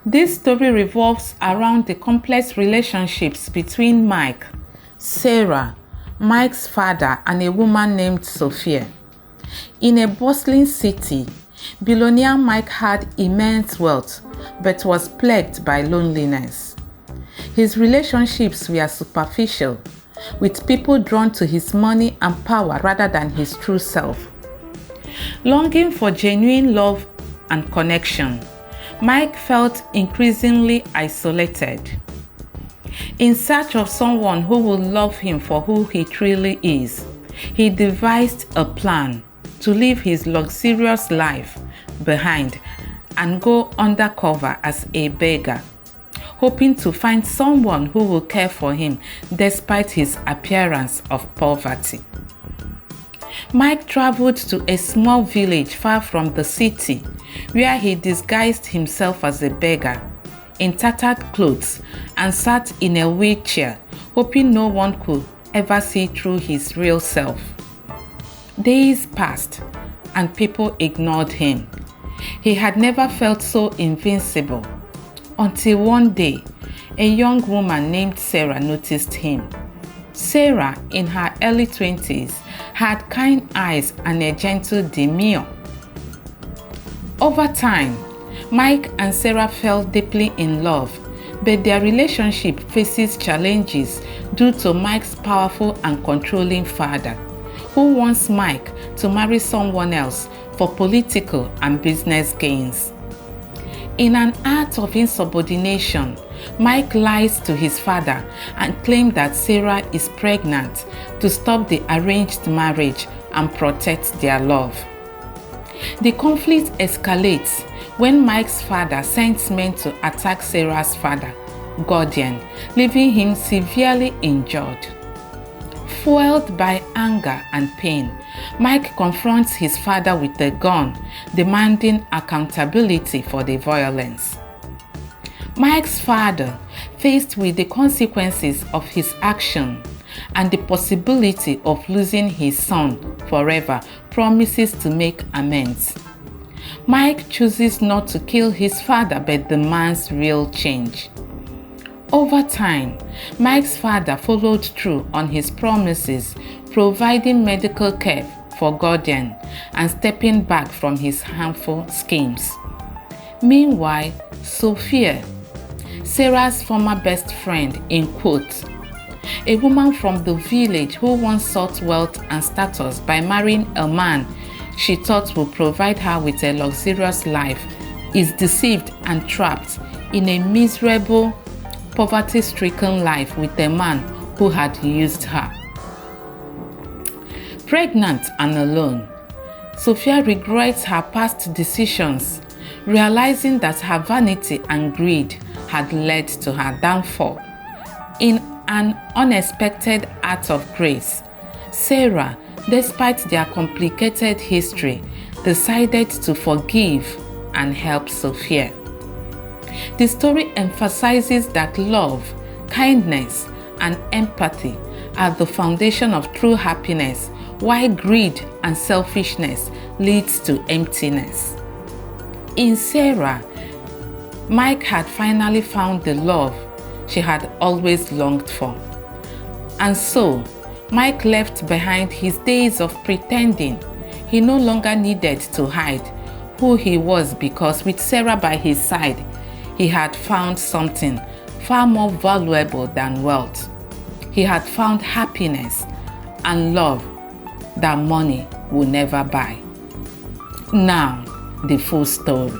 This story revolves around the complex relationships between Mike, Sarah, Mike's father, and a woman named Sophia. In a bustling city, billionaire Mike had immense wealth but was plagued by loneliness. His relationships were superficial, with people drawn to his money and power rather than his true self. Longing for genuine love and connection, Mike felt increasingly isolated. In search of someone who would love him for who he truly is, he devised a plan to leave his luxurious life behind and go undercover as a beggar, hoping to find someone who will care for him despite his appearance of poverty. Mike traveled to a small village far from the city, where he disguised himself as a beggar in tattered clothes and sat in a wheelchair, hoping no one could ever see through his real self. Days passed and people ignored him. He had never felt so invincible until one day, a young woman named Sarah noticed him. Sarah, in her early 20s, had kind eyes and a gentle demeanor. Over time, Mike and Sarah fell deeply in love, but their relationship faces challenges due to Mike's powerful and controlling father, who wants Mike to marry someone else for political and business gains. In an act of insubordination, Mike lies to his father and claims that Sarah is pregnant to stop the arranged marriage and protect their love. The conflict escalates when Mike's father sends men to attack Sarah's father, Guardian, leaving him severely injured. Fueled by anger and pain, Mike confronts his father with a gun, demanding accountability for the violence. Mike's father, faced with the consequences of his action and the possibility of losing his son forever, promises to make amends. Mike chooses not to kill his father but demands real change. Over time, Mike's father followed through on his promises, providing medical care for Guardian and stepping back from his harmful schemes. Meanwhile, Sophia, Sarah's former best friend in quotes, a woman from the village who once sought wealth and status by marrying a man she thought would provide her with a luxurious life, is deceived and trapped in a miserable, poverty-stricken life with a man who had used her. Pregnant and alone, Sophia regrets her past decisions, realizing that her vanity and greed had led to her downfall. In an unexpected act of grace, Sarah, despite their complicated history, decided to forgive and help Sophia. The story emphasizes that love, kindness, and empathy are the foundation of true happiness, while greed and selfishness leads to emptiness. In Sarah, Mike had finally found the love she had always longed for. And so, Mike left behind his days of pretending. He no longer needed to hide who he was, because with Sarah by his side, he had found something far more valuable than wealth. He had found happiness and love that money will never buy. Now, the full story.